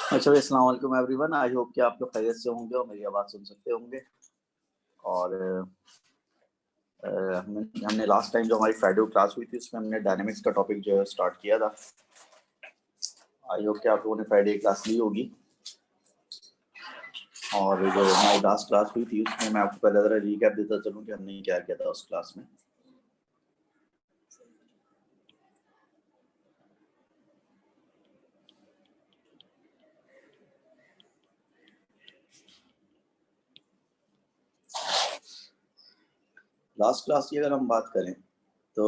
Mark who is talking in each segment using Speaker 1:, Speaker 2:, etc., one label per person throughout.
Speaker 1: अच्छा, अस्सलाम वालेकुम एवरीवन। आई होप कि आप लोग खैरियत से होंगे और मेरी आवाज़ सुन सकते होंगे। और हमने लास्ट टाइम जो हमारी फ्राइडे को क्लास हुई थी उसमें हमने डायनेमिक्स का टॉपिक जो है स्टार्ट किया था। आई होप कि आप लोगों ने फ्राइडे की क्लास ली होगी। और जो हमारी लास्ट क्लास हुई थी उसमें मैं आपको पहले ज़रा रीकैप देता चलूँ कि हमने क्या किया था उस क्लास में। लास्ट क्लास की अगर हम बात करें तो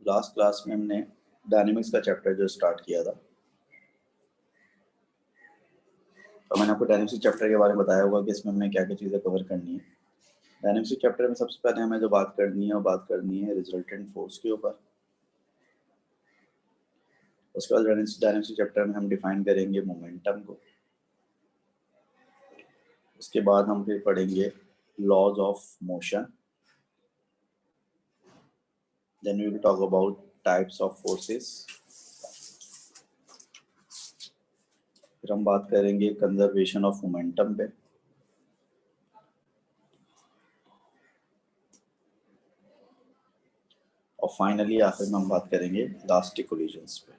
Speaker 1: लास्ट क्लास में हमने डायनेमिक्स का चैप्टर जो स्टार्ट किया था। तो मैंने आपको डायनेमिक्स चैप्टर के बारे में बताया होगा कि इसमें हमने क्या क्या चीज़ें कवर करनी है। डायनेमिक्स चैप्टर में सबसे पहले हमें जो बात करनी है वो बात करनी है रिजल्टेंट फोर्स के ऊपर। उसके बाद डायनेमिक्स चैप्टर में हम डिफाइन करेंगे मोमेंटम को। उसके बाद हम फिर पढ़ेंगे laws of motion. Then we will talk about types of forces. फिर हम बात करेंगे कंजर्वेशन ऑफ मोमेंटम पे। और फाइनली आखिर में हम बात करेंगे इलास्टिक कोलिजन्स पे।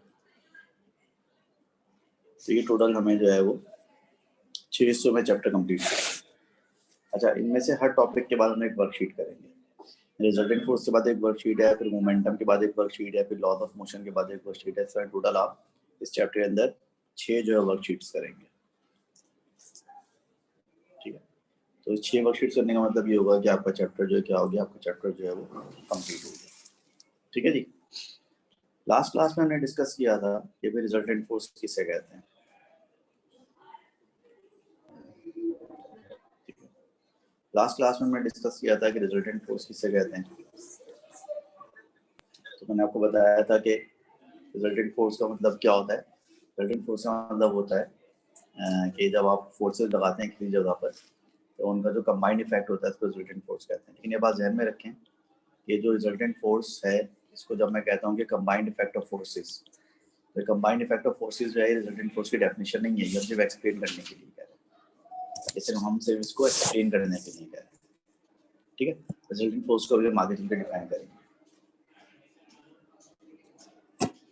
Speaker 1: तो ये टोटल हमें जो है वो 600 में चैप्टर कंप्लीट करेंगे। अच्छा, इनमें से हर टॉपिक के बाद हम एक वर्कशीट करेंगे। रिजल्टेंट फोर्स के बाद एक वर्कशीट है, फिर मोमेंटम के बाद एक वर्कशीट है, फिर लॉज ऑफ मोशन के बाद एक वर्कशीट है। सर टोटल आप इस चैप्टर के अंदर 6 जो है वर्कशीट्स करेंगे। ठीक है, तो 6 वर्कशीट्स करने का मतलब ये होगा कि आपका चैप्टर जो है क्या हो गया, आपका चैप्टर जो है वो कंप्लीट हो गया। ठीक है जी। लास्ट क्लास में हमने डिस्कस किया था कि भाई रिजल्टेंट फोर्स किसे कहते हैं। लास्ट क्लास में हमने डिस्कस किया था कि रिजल्टेंट फोर्स किसे कहते हैं। तो मैंने आपको बताया था कि रिजल्टेंट फोर्स का मतलब क्या होता है। रिजल्टेंट फोर्स का मतलब होता है कि जब आप फोर्सेस लगाते हैं किसी जगह पर तो उनका जो कंबाइंड इफेक्ट होता है उसको रिजल्टेंट फोर्स कहते हैं। लेकिन ये बात ध्यान में रखें कि जो रिजल्टेंट फोर्स है इसको जब मैं कहता हूँ कि कंबाइंड इफेक्ट ऑफ फोर्सेस, तो कंबाइंड इफेक्ट ऑफ फोर्सेस जो है रिजल्टेंट फोर्स की डेफिनेशन नहीं है, ये सिर्फ एक्सप्लेन करने के लिए कह रहे हैं। जैसे हम सिर्फ इसको एक्सप्लेन करने के लिए कह रहे हैं। ठीक है, रिजल्टेंट फोर्स को भी हम आगे चलकर डिफाइन करेंगे।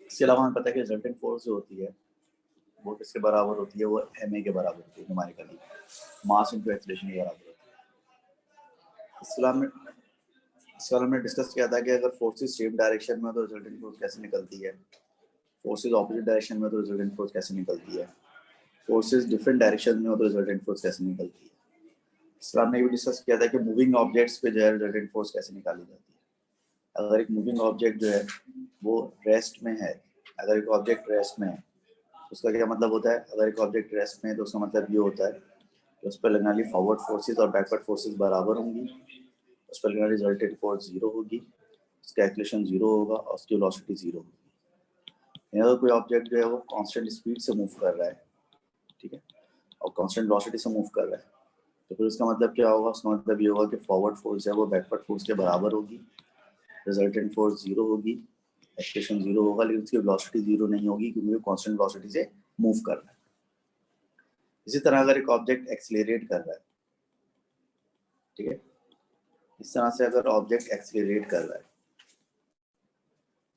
Speaker 1: इसके अलावा हमें पता है कि रिजल्टेंट फोर्स जो होती है वो किसके बराबर होती है, वो ma के बराबर होती है, न्यूमेरिकली मास इनटू एक्सीलरेशन के बराबर होती है। इसके बाद हमने डिस्कस किया था कि अगर फोर्सेस सेम डायरेक्शन में तो रिजल्टेंट फोर्स कैसे निकलती है, फोर्सेस ऑपोजिट डायरेक्शन में तो रिजल्टेंट फोर्स कैसे निकलती है, फोर्सेस डिफरेंट डायरेक्शन में हो तो रिजल्टेंट फोर्स कैसे निकलती है। इसके बाद हमने ये भी डिस्कस किया था कि मूविंग ऑब्जेक्ट्स पे जो है रिजल्टेंट फोर्स कैसे निकाली जाती है। अगर एक मूविंग ऑब्जेक्ट जो है वो रेस्ट में है, अगर एक ऑब्जेक्ट रेस्ट में है उसका क्या मतलब होता है, अगर एक ऑब्जेक्ट रेस्ट में है तो उसका मतलब ये होता है कि उस पर लगने वाली फॉरवर्ड फोर्सेस और बैकवर्ड फोर्सेस बराबर होंगी, उस पर लगने वाली रिजल्टेंट फोर्स जीरो होगी, उसका एक्सीलरेशन जीरो होगा और उसकी वेलोसिटी जीरो होगी। अगर कोई ऑब्जेक्ट जो है वो कांस्टेंट स्पीड से मूव कर रहा है, ठीक है, और कांस्टेंट वेलोसिटी से मूव कर रहा है, तो फिर उसका मतलब क्या होगा, उसका मतलब ये होगा कि फॉरवर्ड फोर्स है वो बैकवर्ड फोर्स के बराबर होगी, रिजल्टेंट फोर्स जीरो होगी, एक्सीलरेशन जीरो होगा, लेकिन उसकी वेलोसिटी जीरो नहीं होगी क्योंकि वो कांस्टेंट वेलोसिटी से मूव कर रहा है। इसी तरह अगर एक ऑब्जेक्ट एक्सीलरेट कर रहा है, ठीक है, इस तरह से अगर ऑब्जेक्ट एक्सीलरेट कर रहा है,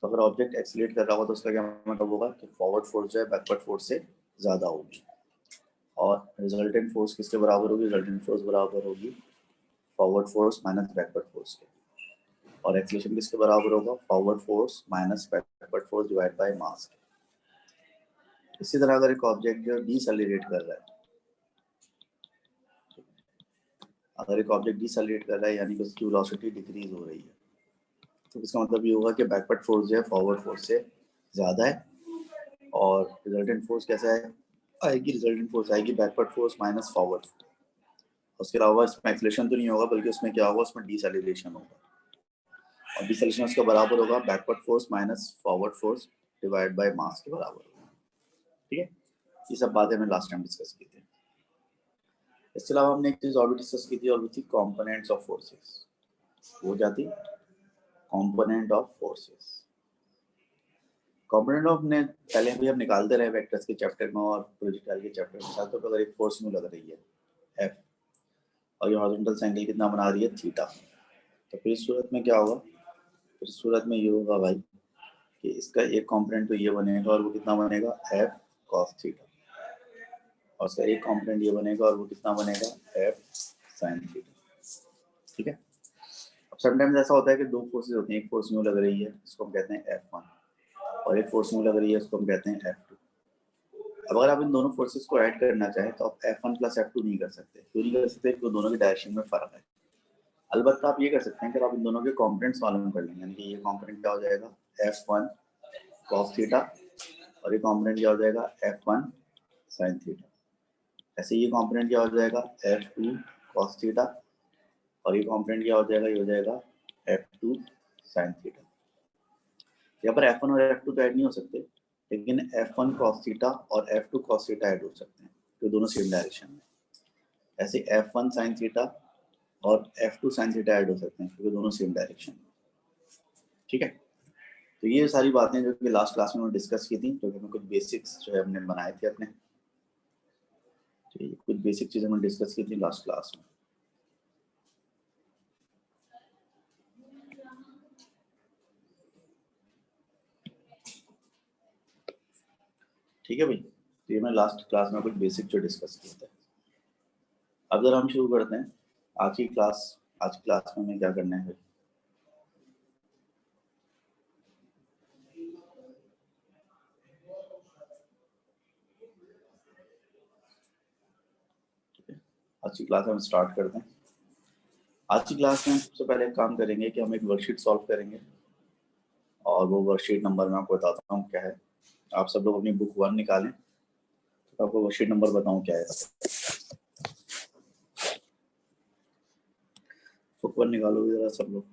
Speaker 1: तो अगर ऑब्जेक्ट एक्सीलरेट कर रहा होगा तो उसका क्या मतलब होगा कि फॉरवर्ड फोर्स जो है बैकवर्ड फोर्स से ज़्यादा होगी और रिजल्टेंट फोर्स किसके बराबर होगी, रिजल्टेंट फोर्स बराबर होगी forward force minus backward force के। और एक्सीलरेशन किसके बराबर होगा, forward force minus backward force divide by mass. इसी तरह अगर एक ऑब्जेक्ट जो डिसेलरेट कर रहा है, अगर एक ऑब्जेक्ट डिसेलरेट कर रहा है यानी कि उसकी वेलोसिटी डिक्रीज हो रही है, तो इसका मतलब ये होगा कि बैकवर्ड फोर्स जो है फॉरवर्ड फोर्स से ज़्यादा है और रिजल्टेंट फोर्स कैसा है आएगी, रिजल्टेंट फोर्स आएगी बैकवर्ड फोर्स माइनस फॉरवर्ड। उसके अलावा इसमें एक्सीलरेशन तो नहीं होगा बल्कि उसमें क्या होगा, उसमें डिसेलरेशन होगा और डिसेलरेशन उसका बराबर होगा backward force minus forward force divide by mass के बराबर होगा। ठीक है, ये सब बातें हमने लास्ट टाइम डिस्कस की थी। इसके अलावा हमने एक चीज़ और भी डिस्कस की थी और वो थी कॉम्पोनेंट्स ऑफ फोर्सेस। वो क्या थी, component of forces. Component of ने पहले भी हम निकालते रहे वेक्टर्स के चैप्टर में और प्रोजेक्टाइल के चैप्टर में साथ। तो अगर एक फोर्स में लग रही है एफ और ये हॉरिजॉन्टल एंगल कितना बना रही है थीटा, तो फिर इस सूरत में क्या होगा, फिर इस सूरत में ये होगा भाई कि इसका एक कंपोनेंट तो ये बनेगा और वो कितना बनेगा एफ कॉस थीटा, और उसका एक कंपोनेंट ये बनेगा और वो कितना बनेगा एफ साइन थीटा। ठीक है। अब समटाइम्स ऐसा होता है कि दो फोर्सेज होती हैं, एक फोर्स में लग रही है इसको हम कहते हैं F1 और एक फोर्स में लग रही है इसको हम कहते हैं F2। अब अगर आप इन दोनों फोर्सेस को ऐड करना चाहें तो आप F1 प्लस F2 नहीं कर सकते। क्यों नहीं कर सकते? क्योंकि दोनों के डायरेक्शन में फर्क है। अलबत्ता आप ये कर सकते हैं कि आप इन दोनों के कॉम्पोनेंट्स मालूम कर लेंगे, यानी कि ये कॉम्पोनेंट क्या हो जाएगा F1 cos थीटा और ये कॉम्पोनेंट क्या हो जाएगा F1 sin थीटा। ऐसे ये कॉम्पोनेंट क्या हो जाएगा F2 cos थीटा और ये कॉम्पोनेंट क्या हो जाएगा, ये हो जाएगा F2 sin थीटा। यहाँ पर F1 और F2 तो ऐड नहीं हो सकते, लेकिन F1 cos थीटा और F2 cos थीटा ऐड हो सकते हैं, तो दोनों सेम डायरेक्शन में। ऐसे F1 sin थीटा और F2 sin थीटा ऐड हो सकते हैं, क्योंकि दोनों सेम डायरेक्शन में। ठीक है। तो ये सारी बातें जो कि लास्ट क्लास में हमने डिस्कस की थी, जो कि हमें कुछ बेसिक्स जो है हमने बनाए थे अपने, ठीक, कुछ बेसिक चीजें हमने डिस्कस की थी लास्ट क्लास में। ठीक है भाई, तो ये मैं लास्ट क्लास में कुछ बेसिक जो डिस्कस किया था। अब जरा हम शुरू करते हैं आज की क्लास। आज की क्लास में हमें क्या करना है? आज की क्लास हम स्टार्ट करते हैं। आज की क्लास में सबसे पहले काम करेंगे कि हम एक वर्कशीट सॉल्व करेंगे, और वो वर्कशीट नंबर मैं आपको बताता हूँ क्या है। आप सब लोग अपनी बुक 1 निकालें, तो आपको वर्कशीट नंबर बताऊँ क्या है। बुक 1 निकालो जरा सब लोग।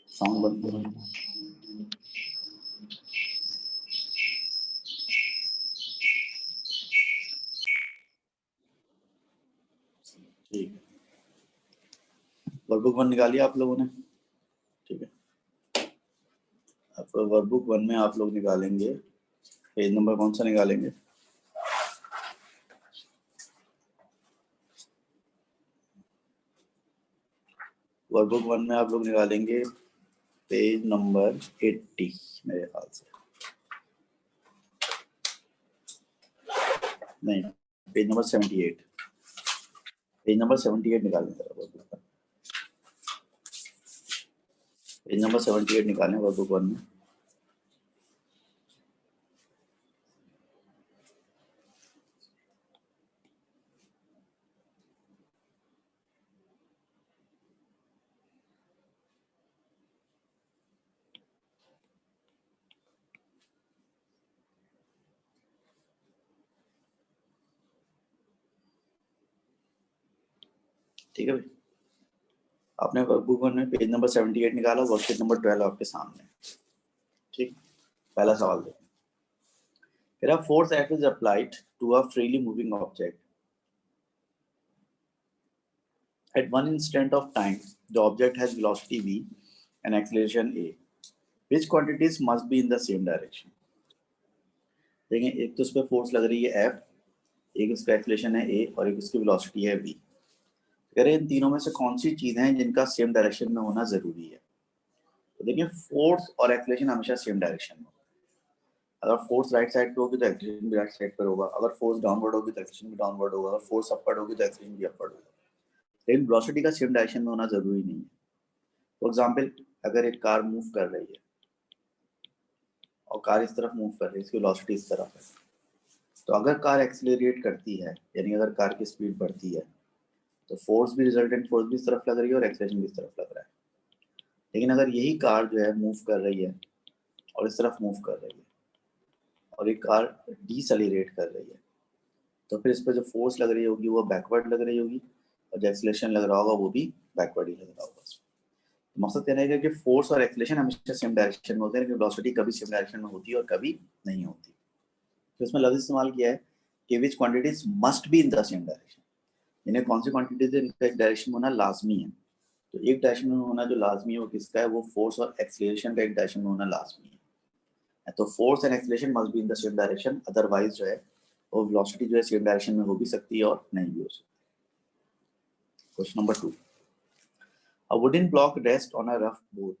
Speaker 1: साउंड बंद करो। ठीक है, वर्कबुक 1 निकालिए आप लोगों ने। ठीक है, अब वर्कबुक 1 में आप लोग निकालेंगे पेज नंबर कौन सा निकालेंगे? वर्कबुक 1 में आप लोग निकालेंगे पेज नंबर 80 मेरे ख्याल से, नहीं, पेज नंबर 78। पेज नंबर 78 निकालें जरा वर्कबुक का। पेज नंबर 78 निकालें वर्कबुक 1 में। ठीक है भाई, आपने वर्कबुक 1 में पेज नंबर 78 निकाला, वर्कशीट नंबर 12 आपके सामने। ठीक, पहला सवाल देखो। Here a force F is applied to a freely moving object. At one instant of time, the object has velocity v and acceleration a. Which quantities must be in the same direction? देखें, एक तो उस पर force लग रही है F, एक उसका एक्सेलरेशन है a और एक उसकी वेलोसिटी है v। कह रहे हैं इन तीनों में से कौन सी चीजें हैं जिनका सेम डायरेक्शन में होना जरूरी है? तो देखिए, फोर्स और एक्सेलरेशन हमेशा सेम डायरेक्शन में। अगर फोर्स राइट साइड पे होगी तो एक्सेलरेशन भी राइट साइड पर होगा, अगर फोर्स डाउनवर्ड होगी तो एक्सेलरेशन भी डाउनवर्ड होगा, अगर फोर्स अपवर्ड होगी तो एक्सेलरेशन भी अपवर्ड होगा। लेकिन वेलोसिटी का सेम डायरेक्शन में होना जरूरी नहीं है। फॉर एग्जांपल, अगर एक कार मूव कर रही है और कार इस तरफ मूव कर रही है, इसकी वेलोसिटी इस तरफ है, तो अगर कार एक्सीलरेट करती है, यानी अगर कार की स्पीड बढ़ती है, तो फोर्स भी, रिजल्टेंट फोर्स भी इस तरफ लग रही है और एक्सेलरेशन भी इस तरफ लग रहा है। लेकिन अगर यही कार जो है मूव कर रही है और इस तरफ मूव कर रही है और एक कार डिसेलेरेट कर रही है, तो फिर इस पर जो फोर्स लग रही होगी वो बैकवर्ड लग रही होगी और जो एक्सेलरेशन लग रहा होगा वो भी बैकवर्ड ही लग रहा होगा। तो मकसद कहने का कि फोर्स और एक्सेलरेशन हमेशा सेम डायरेक्शन में होते हैं, लेकिन वेलोसिटी कभी सेम डायरेक्शन में होती है और कभी नहीं होती। तो इसमें लफ्ज इस्तेमाल किया है कि which quantities must be in the same direction, यानी कौन सी क्वांटिटीज इनका एक डायरेक्शन में होना लाजमी है। तो एक डायरेक्शन में होना जो लाजमी है वो किसका है, वो फोर्स और एक्सेलरेशन का एक डायरेक्शन में होना लाजमी है। तो force and acceleration must be in the same direction, otherwise जो है वो वेलोसिटी जो है सेम डायरेक्शन में हो भी सकती है और नहीं भी हो सकती। Question number 2, a wooden block rests on a rough board.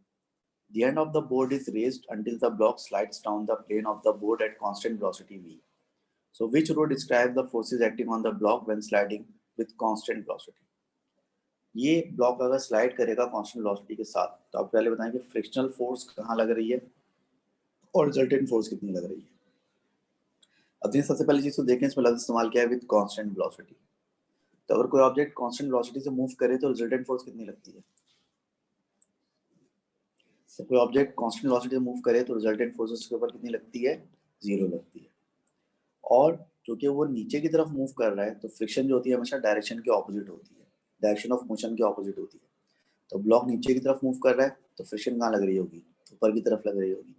Speaker 1: The end of the board is raised until the block slides down the plane of the board at constant velocity v. So which rho describes the forces acting on the block when sliding with constant velocity? ये block अगर slide करेगा constant velocity के साथ, तो आप पहले बताएं कि फ्रिक्शनल फोर्स कहाँ लग रही है और रिजल्टेंट फोर्स कितनी लग रही है। अब सबसे पहली चीज तो देखें, इसमें लफ्ज इस्तेमाल किया है विद कांस्टेंट वेलोसिटी। तो अगर कोई ऑब्जेक्ट कांस्टेंट वेलोसिटी से मूव करे तो रिजल्टेंट फोर्स कितनी लगती है। तो कोई ऑब्जेक्ट कांस्टेंट वेलोसिटी से मूव करे तो रिजल्टेंट फोर्स उसके ऊपर कितनी लगती है, 0 लगती है। और क्योंकि वो नीचे की तरफ मूव कर रहा है तो फ्रिक्शन जो होती है हमेशा डायरेक्शन के ऑपोजिट होती है, डायरेक्शन ऑफ मोशन के ऑपोजिट होती है। तो ब्लॉक नीचे की तरफ मूव कर रहा है तो फ्रिक्शन कहाँ लग रही होगी, ऊपर की तरफ लग रही होगी।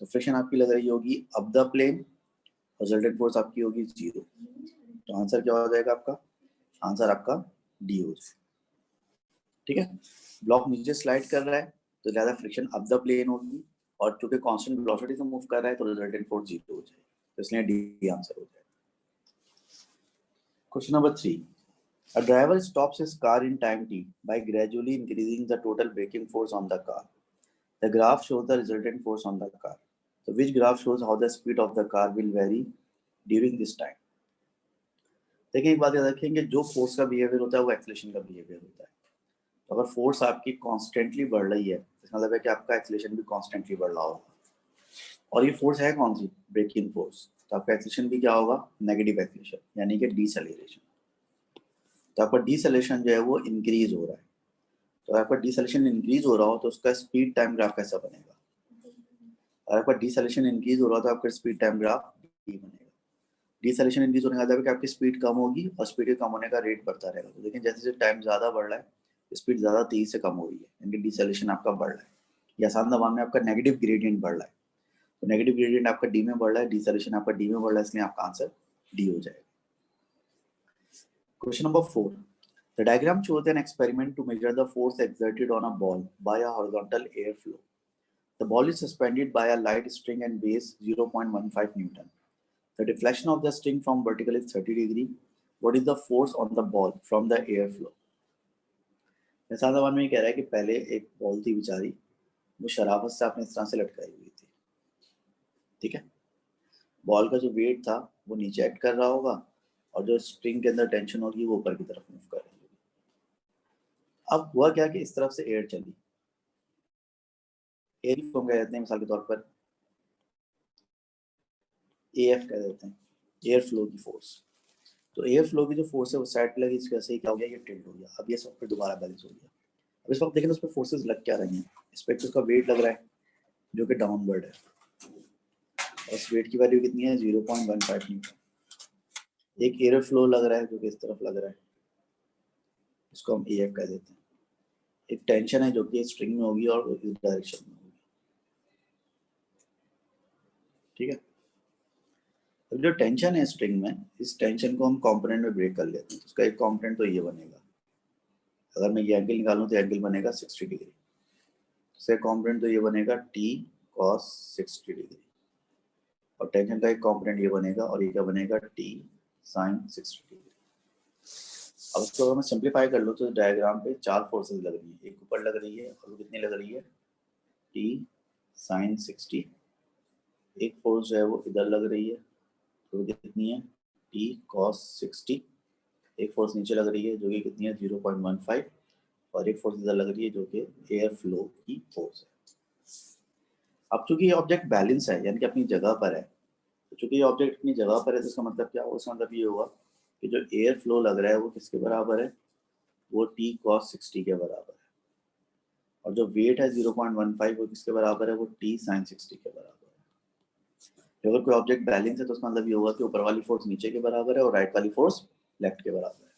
Speaker 1: तो फ्रिक्शन आपकी लग रही होगी up the plane, resultant force आपकी होगी 0। तो आंसर क्या हो जाएगा आपका, आंसर आपका डी हो जाएगा। ठीक है, ब्लॉक नीचे स्लाइड कर रहा है तो ज्यादा फ्रिक्शन अप द प्लेन होगी, और चूंकि कांस्टेंट वेलोसिटी से मूव कर रहा है तो रिजल्टेंट फोर्स 0 हो जाएगा, तो इसलिए डी आंसर हो जाएगा। Question number 3, a driver stops his car in time t by gradually increasing the total braking force on the car. The graph shows the resultant force on the car. So which graph shows how the speed of the car will vary during this time? देखिए एक बात याद रखेंगे, जो force का behaviour होता है वो एक्सेलरेशन का बिहेवियर होता है। तो अगर फोर्स आपकी कॉन्स्टेंटली बढ़ रही है इसका मतलब है कि आपका एक्सेलरेशन भी कॉन्स्टेंटली बढ़ रहा होगा। और ये फोर्स है कौन सी, ब्रेकिंग फोर्स, तो आपका एक्सेलरेशन भी क्या होगा, नेगेटिव एक्सेलरेशन, यानी कि डीसेलेरेशन। तो आपका डीसेलेरेशन जो है वो इंक्रीज हो रहा है। तो आपका डीसेलेरेशन इंक्रीज हो रहा हो तो उसका स्पीड टाइम ग्राफ कैसा बनेगा, अगर आपका डीसेलेरेशन इंक्रीज हो रहा तो आपका स्पीड टाइम ग्राफ डी बनेगा। डीसेलेरेशन इंक्रीज होने का मतलब है कि आपकी स्पीड कम होगी और स्पीड के कम होने का रेट बढ़ता रहेगा। तो लेकिन जैसे जैसे टाइम ज़्यादा बढ़ रहा है स्पीड ज़्यादा तेजी से कम हो रही है, यानी डीसेलेरेशन आपका बढ़ रहा है। या आसान जबान में आपका नेगेटिव ग्रेडियंट बढ़ रहा है, तो नेगेटिव ग्रेडियंट आपका डी में बढ़ रहा है, डीसेलेरेशन आपका डी में बढ़ रहा है, इसलिए आपका आंसर डी हो जाएगा। Question number 4, the diagram shows an experiment to measure the force exerted on a ball by a horizontal airflow. The ball is suspended by a light string and base 0.15 Newton. The deflection of the string from vertical is 30 degree. What is the force on the ball from the airflow? ऐसा जबान में कह रहा है कि पहले एक ball थी बेचारी, वो शराफत से आपने इस तरह से लटकाई हुई थी। ठीक है, बॉल का जो वेट था वो नीचे एक्ट कर रहा होगा और जो स्ट्रिंग के अंदर टेंशन होगी वो ऊपर की तरफ मूव कर रही होगी। अब हुआ क्या कि इस तरफ से एयर चली, एयर फ्लो कह देते हैं मिसाल के तौर पर, एएफ कह देते हैं, एयर फ्लो की फोर्स। तो एयर फ्लो की जो फोर्स है वो साइड पे लगी, इसकी वजह से क्या हो गया, ये टिल्ट हो गया। अब ये सब फिर दोबारा बैलेंस हो गया। अब इस वक्त देखें तो उस पर फोर्सेस लग क्या रही हैं, इस पर उसका वेट लग रहा है जो कि डाउनवर्ड है, और इस वेट की वैल्यू कितनी है, 0.15 न्यूटन। एक एयर फ्लो लग रहा है जो कि इस तरफ लग रहा है, इसको हम एएफ कह देते हैं। एक टेंशन है जो कि स्ट्रिंग में होगी और इस डायरेक्शन में होगी। ठीक है, अब जो टेंशन है स्ट्रिंग में, इस टेंशन को हम कंपोनेंट में ब्रेक कर लेते हैं। तो उसका एक कंपोनेंट तो ये बनेगा, अगर मैं ये एंगल निकालूं तो एंगल बनेगा 60 डिग्री। इसका कंपोनेंट तो ये बनेगा t cos 60 डिग्री, और टेंशन का एक कंपोनेंट ये बनेगा और ये क्या बनेगा, t sin 60 डिग्री। अब इसको अगर मैं सिंप्लीफाई कर लूँ तो डायग्राम पे 4 फोर्सेस लग रही है, एक ऊपर लग रही है और वो कितनी लग रही है, t sin 60, एक फोर्स जो है वो इधर लग रही है तो कितनी है, t cos 60, एक फोर्स नीचे लग रही है जो कि कितनी है 0.15, और एक फोर्स इधर लग रही है जो कि एयर फ्लो की फोर्स है। अब चूंकि ये ऑब्जेक्ट बैलेंस है यानी कि अपनी जगह पर है, तो चूंकि ये ऑब्जेक्ट अपनी जगह पर है तो इसका मतलब क्या होगा, इसका मतलब ये होगा कि जो एयर फ्लो लग रहा है वो किसके बराबर है, वो t cos 60 के बराबर है, और जो वेट है 0.15 वो किसके बराबर है, वो t sin 60 के बराबर है। अगर कोई ऑब्जेक्ट बैलेंस है तो उसका मतलब ये होगा कि ऊपर वाली फोर्स नीचे के बराबर है और राइट वाली फोर्स लेफ्ट के बराबर है।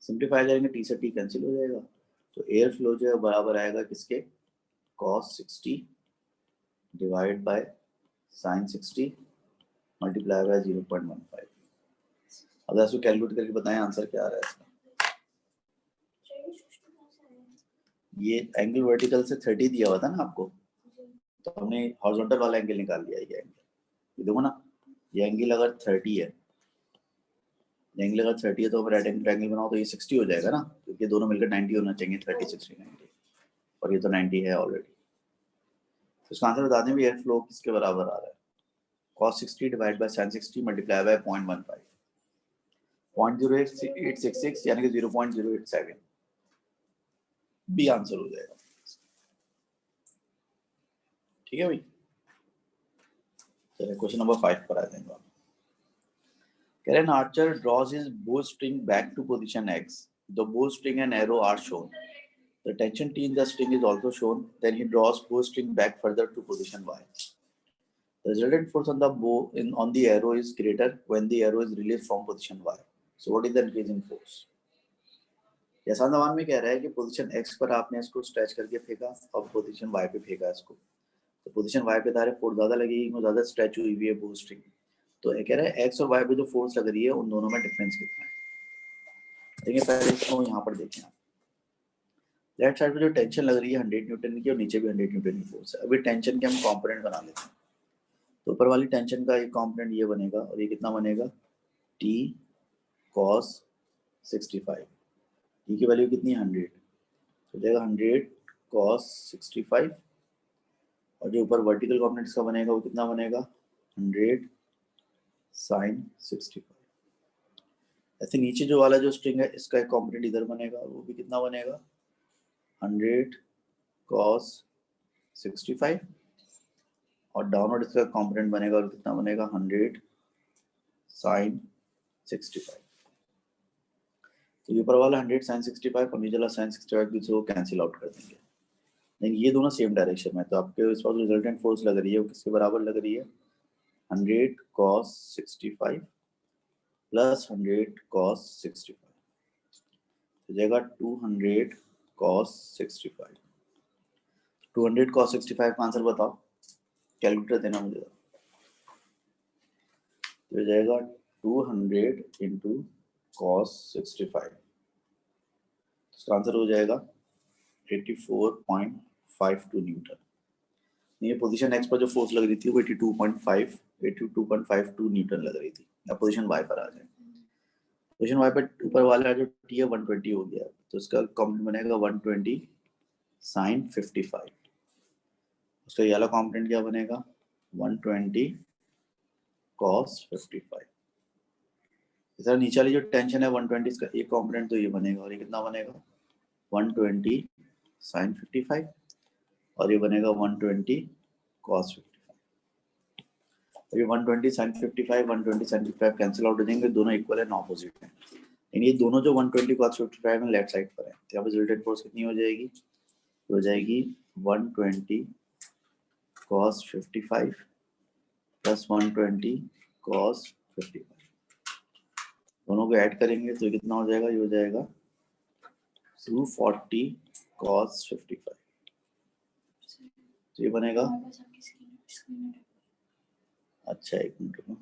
Speaker 1: सिंप्लीफाई करेंगे टी से टी कैंसिल हो जाएगा, तो एयर फ्लो जो है बराबर आएगा किसके, cos 60 divide by sin 60 multiply by 0.15। अब इसको कैलकुलेट करके बताएं आंसर क्या आ रहा है इसका। ये एंगल वर्टिकल से 30 दिया हुआ था ना आपको, तो हमने हॉरिजॉन्टल वाला एंगल निकाल लिया। ये एंगल ये देखो ना, ये एंगल अगर 30 है, एंगल अगर 30 है तो हम राइट एंगल ट्रायंगल बनाओ तो ये 60 हो जाएगा ना, क्योंकि दोनों मिलकर 90 होना चाहिए, 30 60 90, और ये तो 90 है ऑलरेडी। तो इसका आंसर बता दें भी एयर फ्लो किसके बराबर आ रहा है, cos 60 divide by sin 60 multiply by 0.15, 0.0866 यानी कि 0.087 बी आंसर हो जाएगा। ठीक है भाई, चलिए क्वेश्चन नंबर 5 पर आ जाएंगे। कह रहे हैं Archer draws his bowstring back to position X. The bowstring and arrow are shown. The tension T in the string is also shown. Then he draws bowstring back further to position Y. The resultant force on the bow on the arrow is greater when the arrow is released from position Y. So what is the increasing force? जैसा सवाल में कह रहा है कि position X पर आपने इसको स्ट्रेच करके फेंका और पोजीशन Y पे फेंका इसको, तो पोजीशन Y पे दायरे फोर्स ज्यादा लगेगी, वो ज्यादा स्ट्रेच हुई हुई है बो स्ट्रिंग। तो ये कह रहा है X और Y पे जो फोर्स लग रही है उन दोनों में डिफरेंस कितना है। देखिए पहले इसको यहाँ पर देखें आप, लेफ्ट साइड पे जो टेंशन लग रही है 100 न्यूटन की और नीचे भी 100 न्यूटन की फोर्स है। अभी टेंशन के हम कंपोनेंट बना लेते हैं, तो ऊपर वाली टेंशन का एक कंपोनेंट ये बनेगा और ये कितना बनेगा, T cos 65, T की वैल्यू कितनी 100, तो जाएगा 100 cos 65, और जो ऊपर वर्टिकल कंपोनेंट का बनेगा वो कितना बनेगा 100 sin 65। ऐसे नीचे जो वाला जो स्ट्रिंग है इसका एक कंपोनेंट इधर बनेगा, वो भी कितना बनेगा 100 cos 65, और डाउनवर्ड इसका कंपोनेंट बनेगा और कितना बनेगा 100 sin 65। तो ये ऊपर वाला 100 sin 65 और नीचे वाला sin 65 भी जो कैंसिल आउट कर देंगे, लेकिन ये दोनों सेम डायरेक्शन में, तो आपके इस वक्त रिजल्टेंट फोर्स लग रही है वो किसके बराबर लग रही है, 100 cos 65 प्लस 100 cos 65, तो जाएगा 200 cos 65। 200 cos 65 का आंसर बताओ, कैलकुलेटर देना मुझे, तो जाएगा 200 इंटू cos 65, इसका आंसर हो जाएगा 84.52 न्यूटन। ये पोजीशन एक्स पर जो फोर्स लग रही थी वो 82.52 न्यूटन लग रही थी। अब पोजीशन वाई पर आ जाए, पोजीशन वाई पर ऊपर वाला जो टी है 120 हो गया, तो इसका कॉम्पोनेंट बनेगा 120 sin 55, उसका ये वाला कॉम्पोनेंट क्या बनेगा 120 cos 55। इस तरह नीचे वाली जो टेंशन है 120, इसका एक कॉम्पोनेंट तो ये बनेगा, और ये कितना बनेगा 120 sin 55, और ये बनेगा 120 cos 55। ये 120 sin 55 120 sin 55 कैंसिल आउट हो जाएंगे, दोनों इक्वल है, ऑपोजिट है, यानी ये दोनों जो 120 cos 55 में लेफ्ट साइड पर है, तो यहाँ पे रिजल्टेंट फोर्स कितनी हो जाएगी, हो जाएगी 120 cos 55 प्लस 120 cos 55, दोनों को ऐड करेंगे तो कितना हो जाएगा, ये हो जाएगा 240 cos 55, तो ये बनेगा, अच्छा एक मिनट रुको,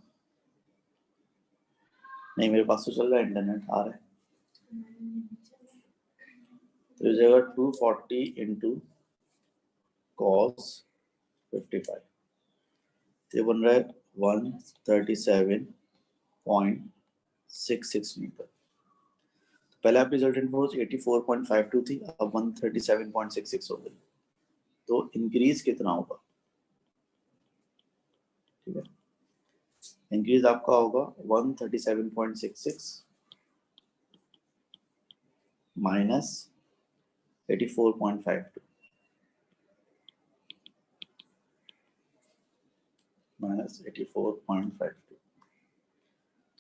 Speaker 1: नहीं मेरे पास तो चल रहा है, इंटरनेट आ रहा है, तो ये जाएगा 240 इंटू cos 55, तो ये बन रहा है 137.66 न्यूटन। पहले आपकी रिजल्टेंट फोर्स 84.52 थी, अब 137.66 हो गई, तो इंक्रीज कितना होगा, ठीक है, इंक्रीज आपका होगा 137.66 माइनस 84.52 माइनस 84.52,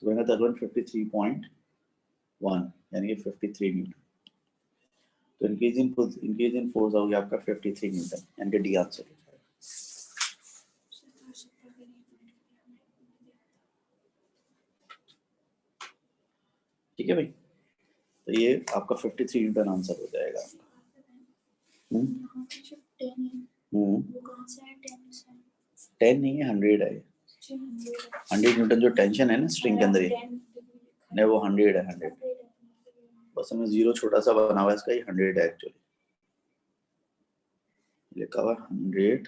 Speaker 1: तो बनेगा तकरीबन 53.1 यानी कि 53 न्यूटन। तो इंक्रीज इन फोर्स हो गया आपका 53 न्यूटन, यानी कि डी आंसर हो जाएगा। ठीक है भाई, तो ये आपका 53 न्यूटन आंसर हो जाएगा। 10 नहीं है, 100 है। 100 न्यूटन जो टेंशन है ना स्ट्रिंग के अंदर, नहीं वो 100 है, 100। बस हमें जीरो छोटा सा बना हुआ है इसका, ये 100 है एक्चुअली, लिखा हुआ 100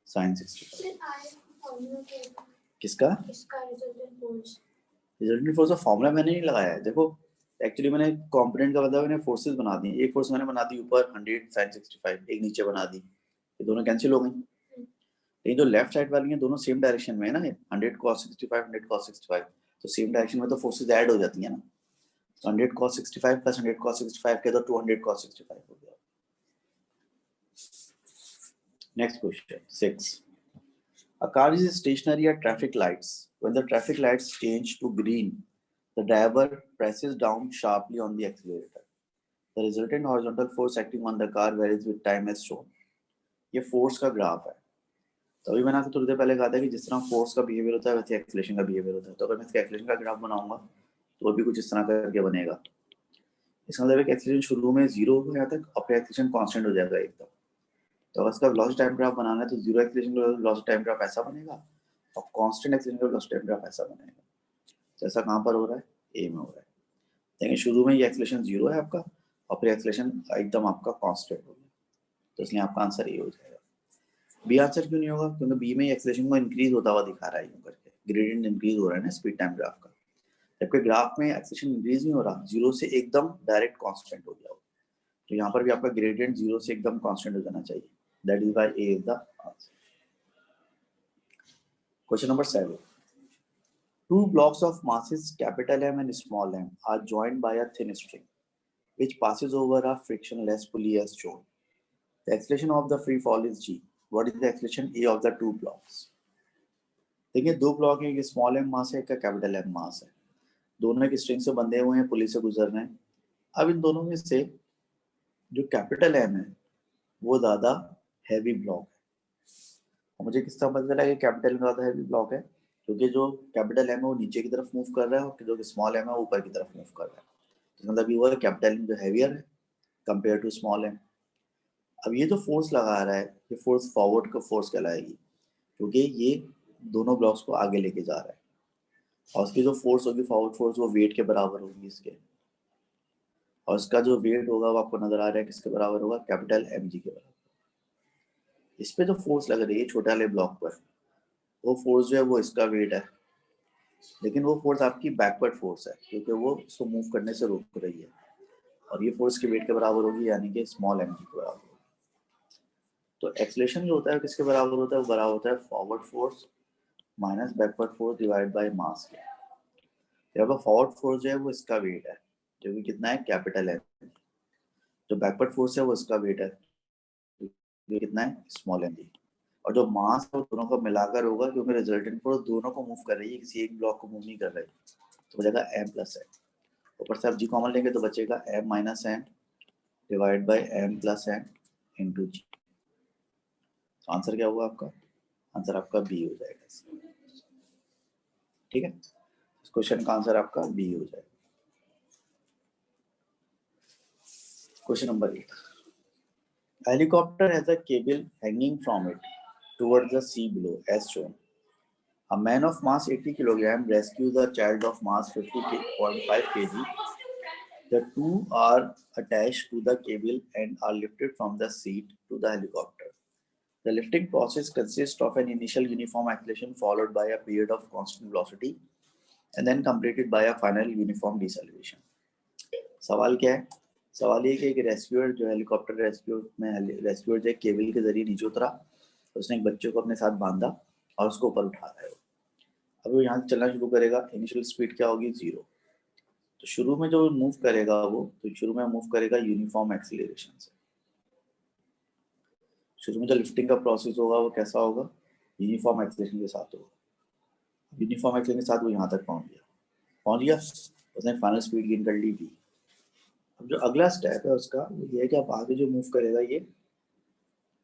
Speaker 1: sin 65। किसका रिजल्टेंट फोर्स का फॉर्मूला मैंने नहीं लगाया है, देखो एक्चुअली मैंने कंपोनेंट का मतलब मैंने फोर्सेस बना दी, एक फोर्स मैंने बना दी ऊपर 100 sin 65, एक नीचे बना दी, ये दोनों कैंसिल हो गई। लेकिन जो लेफ्ट साइड वाली है दोनों सेम डायरेक्शन में है ना, 100 cos 65 100 cos 65, तो सेम डायरेक्शन में तो फोर्सेस ऐड हो जाती है ना, तो 100 cos 65 प्लस 100 cos 65 के तो 200 cos 65 हो गया। Next question 6, a car is stationary at traffic lights. When the traffic lights change to green, the driver presses down sharply on the accelerator. The resultant horizontal force acting on the car varies with time as shown. ये force का graph है। तो अभी मैंने आपको थोड़ी देर पहले कहा था कि जिस तरह फोर्स का बिहेवियर होता है वैसे एक्सेलरेशन का बिहेवियर होता है। तो अगर मैं इसका एक्सेलरेशन का ग्राफ बनाऊंगा तो वो भी कुछ इस तरह करके बनेगा। इसका मतलब है कि एक्सेलरेशन शुरू में 0 हो गया था और फिर एक्सेलरेशन कांस्टेंट हो जाएगा एकदम। तो अगर इसका वेलोसिटी टाइम ग्राफ बनाना है तो 0 एक्सेलरेशन का वेलोसिटी टाइम ग्राफ ऐसा बनेगा और कांस्टेंट एक्सेलरेशन का वेलोसिटी टाइम ग्राफ ऐसा बनेगा। जैसा कहाँ पर हो रहा है, ए में हो रहा है। देखिए शुरू में ये एक्सेलरेशन 0 है आपका और फिर एक्सेलरेशन एकदम आपका कांस्टेंट हो गया, तो इसलिए आपका आंसर ए हो जाएगा। बी आंसर क्यों नहीं होगा, क्योंकि बी में एक्सेलरेशन को इंक्रीज होता हुआ दिखा रहा है यूं करके, ग्रेडियंट इंक्रीज हो रहा है ना स्पीड टाइम ग्राफ का, जबकि ग्राफ में एक्सेलरेशन इंक्रीज नहीं हो रहा, 0 से एकदम डायरेक्ट कांस्टेंट हो गया। तो यहाँ पर भी आपका ग्रेडियंट 0 से एकदम कांस्टेंट हो जाना चाहिए, that is why A is the answer. Question number 7, two blocks of masses capital M and small m are joined by a thin string which passes over a frictionless pulley as shown. The acceleration of the free fall is g. What is the acceleration A of the two blocks? देखिए दो block है, एक small M मास है, एक capital M मास है, दोनों एक string से बंधे हुए हैं, पुली से गुजर रहे हैं। अब इन दोनों में से जो कैपिटल एम है वो ज्यादा हैवी ब्लॉक है। और मुझे किस तरह पता चला कि कैपिटल एम ज्यादा हैवी ब्लॉक है, क्योंकि जो कैपिटल एम है वो नीचे की तरफ मूव कर रहा है और जो स्मॉल एम है वो ऊपर की तरफ मूव कर रहा है। तो मतलब ये हुआ कैपिटल एम जो हैवियर है कंपेयर टू स्मॉल एम। अब ये जो फोर्स लगा रहा है ये फोर्स फॉरवर्ड का फोर्स कहलाएगी, क्योंकि ये दोनों ब्लॉक्स को आगे लेके जा रहा है और उसकी जो फोर्स होगी फॉरवर्ड फोर्स वो वेट के बराबर होगी इसके, और इसका जो वेट होगा वो आपको नजर आ रहा है किसके बराबर होगा, कैपिटल एम जी के बराबर। इस पे जो फोर्स लग रही है छोटे वाले ब्लॉक पर, वो फोर्स जो है वो इसका वेट है, लेकिन वो फोर्स आपकी बैकवर्ड फोर्स है क्योंकि वो इसको मूव करने से रोक रही है, और ये फोर्स के वेट के बराबर होगी यानी कि स्मॉल एम जी के बराबर होगी। तो एक्सेलरेशन जो होता है किसके बराबर होता है, वो बराबर होता है forward force minus backward force divide by mass के। यहाँ पर फॉरवर्ड फोर्स जो है वो इसका वेट है जो कि कितना है, कैपिटल है। जो बैकवर्ड फोर्स है वो इसका वेट है, ये कितना है, स्मॉल एम जी। और जो मास है वो दोनों को मिलाकर होगा क्योंकि रिजल्टेंट फोर्स दोनों को मूव कर रही है, किसी एक ब्लॉक को मूव नहीं कर रही, तो बचेगा एम प्लस एम। ऊपर से आप जी कॉमन लेंगे तो बचेगा M minus M divide by M plus M into G. Answer क्या होगा आपका, आंसर आपका बी हो जाएगा। ठीक है, इस क्वेश्चन का आंसर आपका बी हो जाएगा। Question number 8, helicopter has a cable hanging from it towards the sea below as shown. A man of mass 80 kg rescues a child of mass 50.5 kg. The two are attached to the cable and are lifted from the seat to the helicopter. The lifting process consists of an initial uniform acceleration followed by a period of constant velocity and then completed by a final uniform deceleration. सवाल क्या है, सवाल ये कि एक rescuer जो helicopter rescuer जो cable के जरिए नीचे उतरा, उसने एक बच्चे को अपने साथ बांधा और उसको ऊपर उठा रहा है। अब वो यहाँ से चलना शुरू करेगा, इनिशियल स्पीड क्या होगी, 0। तो शुरू में जो मूव करेगा वो, तो शुरू में मूव करेगा यूनिफॉर्म एक्सीलरेशन से। शुरू में जो लिफ्टिंग का प्रोसेस होगा वो कैसा होगा, यूनिफॉर्म एक्सीलरेशन के साथ होगा। यूनिफॉर्म एक्सीलरेशन के साथ वो यहाँ तक पहुँच गया, उसने फाइनल स्पीड गेन कर ली v। अब जो अगला स्टेप है उसका वो ये है कि आप आगे जो मूव करेगा ये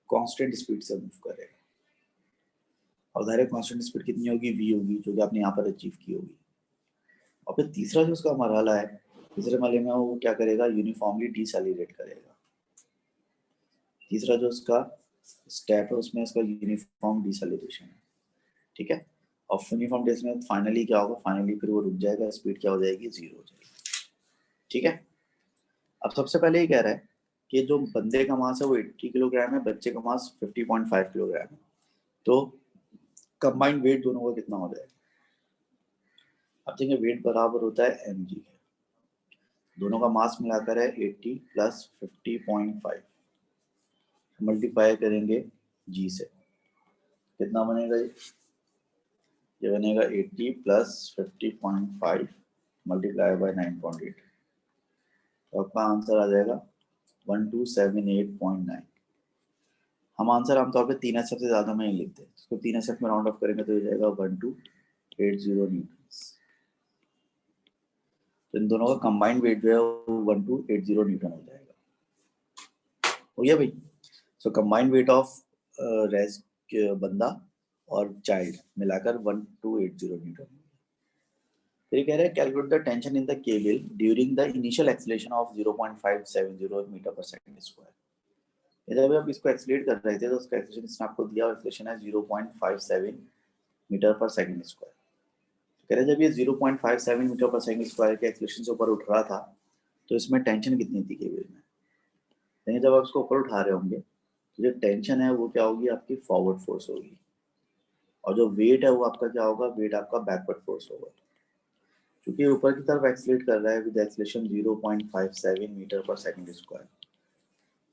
Speaker 1: कांस्टेंट स्पीड से मूव करेगा, और डायरेक्ट कांस्टेंट स्पीड कितनी होगी, v होगी, जो कि आपने यहाँ पर अचीव की होगी। और फिर तीसरा जो उसका मरहला है तीसरे मरले में वो क्या करेगा, यूनिफॉर्मली डिसेलिरेट करेगा। तीसरा जो उसका स्टेप है उसमें इसका यूनिफॉर्म डिसेलिरेशन है, ठीक है। और यूनिफॉर्म डिसेलिरेशन में फाइनली क्या होगा, फाइनली फिर वो रुक जाएगा, स्पीड क्या हो जाएगी, 0 हो जाएगी, ठीक है। अब सबसे पहले ये कह रहा है कि जो बंदे का मास है वो 80 किलोग्राम है, बच्चे का मास 50.5 किलोग्राम है, तो कंबाइंड वेट दोनों का कितना हो जाएगा। अब देखिए वेट बराबर होता है mg के, दोनों का मास मिलाकर है 80 प्लस 50.5, मल्टीप्लाई करेंगे g से, कितना बनेगा ये बनेगा 80 प्लस 50.5 मल्टीप्लाई बाय 9.8, तो आपका आंसर आ जाएगा 1278.9। हम आंसर आमतौर पे 3 एसएफ से ज़्यादा में ही लिखते हैं, इसको 3 एसएफ में राउंड ऑफ करेंगे तो ये जाएगा 1280 न्यूटन। तो इन दोनों का कंबाइंड वेट जो है वो 1280 न्यूटन हो जाएगा, हो गया भाई। सो कंबाइंड वेट ऑफ रेस्ट बंदा और चाइल्ड मिलाकर 1280 न्यूटन। फिर ये कह रहे हैं calculate the tension in the cable during the initial acceleration of 0.570 meter per second square. जब आप इसको एक्सेलरेट कर रहे थे तो उसका एक्सेलरेशन इसने आपको दिया, एक्सेलरेशन है 0.57 मीटर पर सेकंड स्क्वायर। कह रहे जब ये 0.57 मीटर पर सेकंड स्क्वायर के एक्सेलरेशन से ऊपर उठ रहा था तो इसमें टेंशन कितनी थी केबल में। यानी जब आप इसको ऊपर उठा रहे होंगे तो जो टेंशन है वो क्या होगी, आपकी फॉरवर्ड फोर्स होगी, और जो वेट है वो आपका क्या होगा, वेट आपका बैकवर्ड फोर्स होगा। क्योंकि ऊपर की तरफ एक्सेलरेट कर रहा है with acceleration 0.57 metre per second square,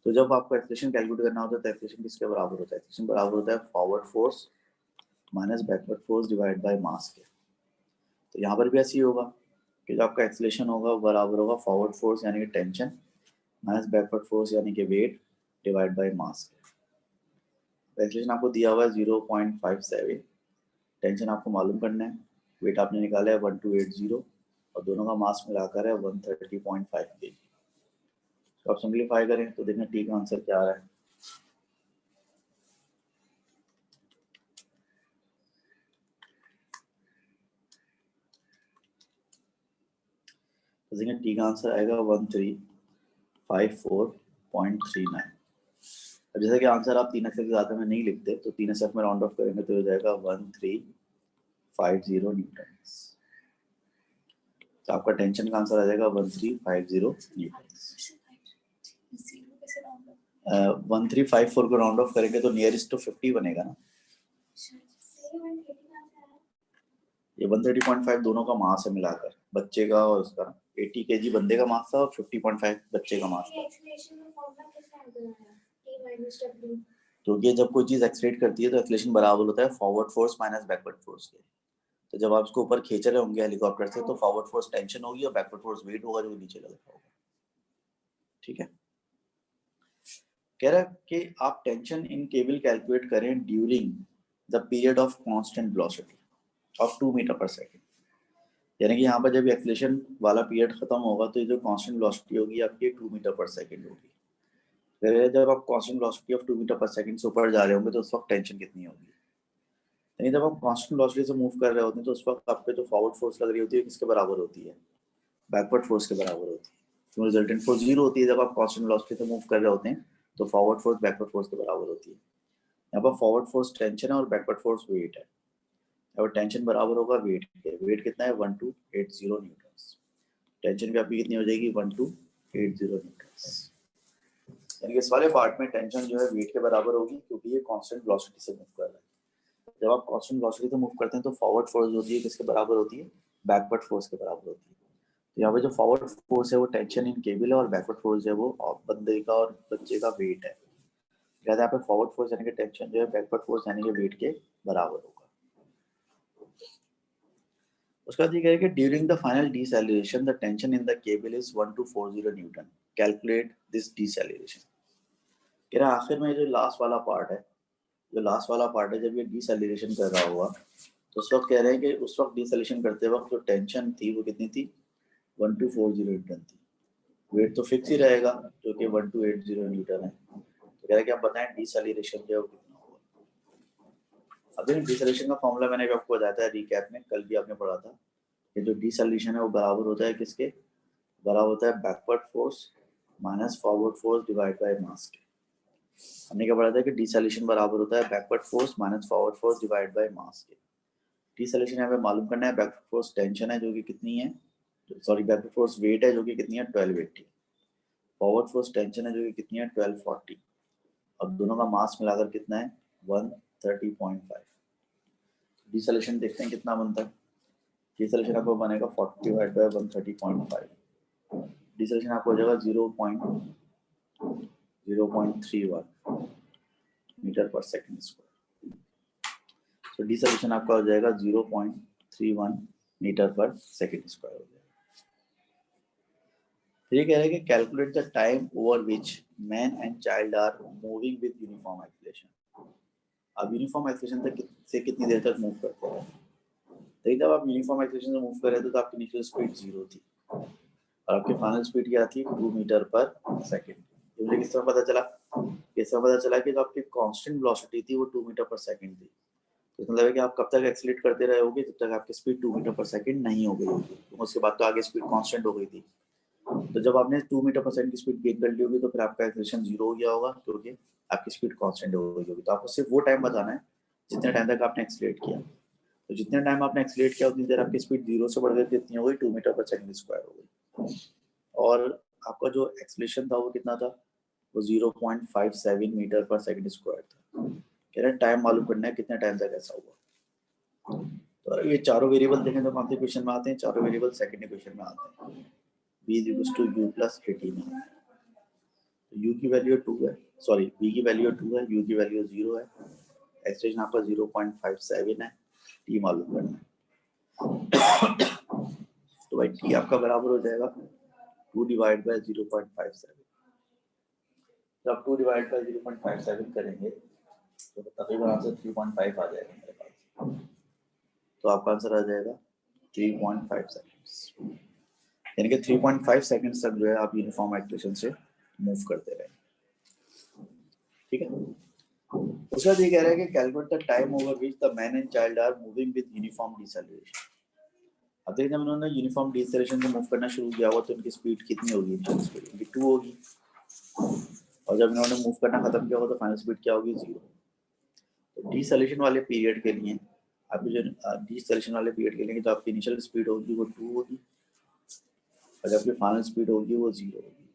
Speaker 1: तो जब आपको एक्सेलरेशन कैलकुलेट करना होता है तो एक्सेलरेशन किसके बराबर होता है, एक्सेलरेशन बराबर होता है forward force minus backward force divide by mass के। तो यहाँ पर भी ऐसे ही होगा कि जो आपका एक्सेलरेशन होगा वो बराबर होगा फॉरवर्ड फोर्स यानी कि टेंशन माइनस बैकवर्ड फोर्स यानी कि वेट डिवाइड बाय मास के। एक्सेलरेशन आपको दिया हुआ है 0.57, टेंशन आपको मालूम करना है, वेट आपने निकाला है 1280 और दोनों का मास मिलाकर है 130.5 kg। तो आप सिंप्लीफाई करें तो देखें ठीक आंसर क्या आ रहा है। तो देखें ठीक आंसर आएगा 1354.39। अब जैसे कि आंसर आप 3 एसएफ से ज़्यादा में नहीं लिखते तो 3 एसएफ में राउंड ऑफ करेंगे तो हो जाएगा 1350 न्यूटन। तो आपका टेंशन का आंसर आ जाएगा 1350 न्यूटन। 1354 को राउंड ऑफ करेंगे तो नियरेस्ट तो 50 बनेगा ना। ये 130.5 दोनों का मास है मिलाकर, बच्चे का और उसका 80 kg बंदे का मास था और 50.5 बच्चे का मास था। तो ये जब कोई चीज एक्सेलरेट करती है तो एक्सेलरेशन बराबर होता है forward force minus backward force के। तो जब आप इसको ऊपर खींच रहे होंगे हेलीकॉप्टर से तो फॉरवर्ड फोर्स टेंशन होगी और बैकवर्ड फोर्स वेट होगा जो नीचे लगा होगा, ठीक है। कह रहा है कि आप टेंशन इन केबल कैलकुलेट करें during the period of constant velocity of 2 meter per second. यानी कि यहाँ पर जब एक्सेलरेशन वाला पीरियड खत्म होगा तो ये जो कांस्टेंट वेलोसिटी होगी आपकी 2 मीटर पर सेकंड होगी। फिर जब आप constant velocity of 2 meter per second से ऊपर जा रहे होंगे तो उस वक्त टेंशन कितनी होगी। यानी जब आप कांस्टेंट वेलोसिटी से मूव कर रहे होते हैं तो उस वक्त आप पे जो फॉरवर्ड फोर्स लग रही होती है किसके बराबर होती है, बैकवर्ड फोर्स के बराबर होती है। तो रिजल्टेंट फोर्स 0 होती है जब आप कांस्टेंट वेलोसिटी से मूव कर रहे होते हैं, तो फॉरवर्ड फोर्स बैकवर्ड फोर्स के बराबर होती है। यहाँ पर फॉरवर्ड फोर्स टेंशन है और बैकवर्ड फोर्स वेट है। और टेंशन बराबर होगा वेट के, वेट कितना है 1280 न्यूटन। टेंशन भी आपकी कितनी हो जाएगी 1280 न्यूटन। यानी कि इस वाले पार्ट में टेंशन जो है वेट के बराबर होगी क्योंकि ये कांस्टेंट वेलोसिटी से मूव कर रहा है। जब आप कांस्टेंट वेलोसिटी से मूव करते हैं तो फॉरवर्ड फोर्स होती है किसके बराबर होती है, बैकवर्ड फोर्स के बराबर होती है। तो यहाँ पे जो फॉरवर्ड फोर्स है वो टेंशन इन केबल है और बैकवर्ड फोर्स है वो बंदे का और बच्चे का वेट है। यहाँ पे फॉरवर्ड फोर्स यानी कि टेंशन जो है बैकवर्ड फोर्स यानी कि वेट के बराबर होगा। उसका बाद ये कह रहा है कि during the final deceleration the tension in the cable is 1240 newton, calculate this deceleration. कह रहा है आखिर में जो लास्ट वाला पार्ट है, जो लास्ट वाला पार्ट है जब ये डिसेलेरेशन कर रहा होगा तो उस वक्त कह रहे हैं कि उस वक्त डिसेलेरेशन करते वक्त जो टेंशन थी वो कितनी थी 1240 न्यूटन थी। वेट तो फिक्स ही रहेगा जो कि 1280 न्यूटन है। तो कह रहा है कि आप बताएं डिसेलेरेशन जो है वो कितना होगा। अभी डिसेलेरेशन का फॉर्मूला मैंने भी आपको बताया था रिकैप में, कल भी आपने पढ़ा था कि जो डिसेलेरेशन है वो बराबर होता है किसके, बराबर होता है backward force minus forward force divide by mass के। हमने क्या पढ़ा था कि डिसैलेशन बराबर होता है backward force minus forward force divide by mass के। डिसैलेशन यहाँ पे मालूम करना है, बैकवर्ड फोर्स टेंशन है जो कि कितनी है, सॉरी बैकवर्ड फोर्स वेट है जो कि कितनी है 1280, फॉरवर्ड फोर्स टेंशन है जो कि कितनी है 1240, और दोनों का मास मिलाकर कितना है 130.5। डिसैलेशन देखते हैं कितना बनता है। डिसैलेशन आपको बनेगा 40 डिवाइड बाय 130.5। डिसैलेशन आपको हो जाएगा 0.31 मीटर पर सेकंड स्क्वायर। तो डिसैलेशन आपका हो जाएगा 0.31 मीटर पर सेकंड स्क्वायर हो जाएगा। ये कह रहे हैं कि calculate the time over which man and child are moving with uniform acceleration. अब यूनिफॉर्म एक्सीलरेशन तक से कितनी देर तक मूव करते हैं। तो जब आप यूनिफॉर्म एक्सीलरेशन से मूव कर रहे थे तो आपकी इनिशियल स्पीड 0 थी और आपकी फाइनल स्पीड क्या थी 2 मीटर पर सेकंड। तो मुझे किस तरह पता चला, कि जो आपकी कांस्टेंट वेलोसिटी थी वो 2 मीटर पर सेकंड थी। तो मतलब है कि आप कब तक एक्सीलरेट करते रहे होगे जब तक आपकी स्पीड 2 मीटर पर सेकंड नहीं हो गई होगी। तो उसके बाद तो आगे स्पीड कांस्टेंट हो गई थी। तो जब आपने 2 मीटर पर सेकंड की स्पीड गेन कर ली होगी तो फिर आपका एक्सीलरेशन 0 हो गया होगा क्योंकि आपकी स्पीड कांस्टेंट हो गई होगी। तो आपको सिर्फ वो टाइम बताना है जितने टाइम तक आपने एक्सीलरेट किया। तो जितने टाइम आपने एक्सीलरेट किया उतनी देर आपकी स्पीड 0 से बढ़ गई कितनी हो गई 2 मीटर पर सेकंड स्क्वायर हो गई। और आपका जो एक्सीलरेशन था वो कितना था, वो 0.57 मीटर पर सेकंड स्क्वायर था। कह रहे टाइम मालूम करना है कितने टाइम तक ऐसा हुआ। तो ये चारों वेरिएबल देखें तो कौन से क्वेश्चन में आते हैं, चारों वेरिएबल सेकंड इक्वेशन में आते हैं। v equals to u plus 18 है। तो u की वैल्यू 2 है, सॉरी v की वैल्यू 2 है, u की वैल्यू 0 है, एक्सटेंशन आपका 0.57 है, t मालूम करना है। तो भाई t आपका बराबर हो जाएगा 2 डिवाइड बाय 0.57। जब 2 डिवाइड बाय 0.57 करेंगे तो तकरीबन आंसर 3.5 आ जाएगा मेरे पास। तो आपका आंसर आ जाएगा 3.5 सेकंड्स, यानी कि 3.5 सेकंड्स तक जो है आप यूनिफॉर्म एक्सीलरेशन से मूव करते रहे। ठीक है। उसका ये कह रहा है कि calculate the time over which the man and child are moving with uniform deceleration. अब देखिए जब उन्होंने यूनिफॉर्म डिसेलेरेशन से मूव करना शुरू किया हुआ तो उनकी स्पीड कितनी होगी, इनिशियल स्पीड उनकी 2 होगी, और जब इन्होंने मूव करना खत्म किया होगा तो फाइनल स्पीड क्या होगी 0। तो डिसेलेरेशन वाले पीरियड के लिए आपकी जो डिसेलेरेशन वाले पीरियड के लिए जो आपकी इनिशियल स्पीड होगी वो 2 होगी और जब फाइनल स्पीड होगी वो 0 होगी।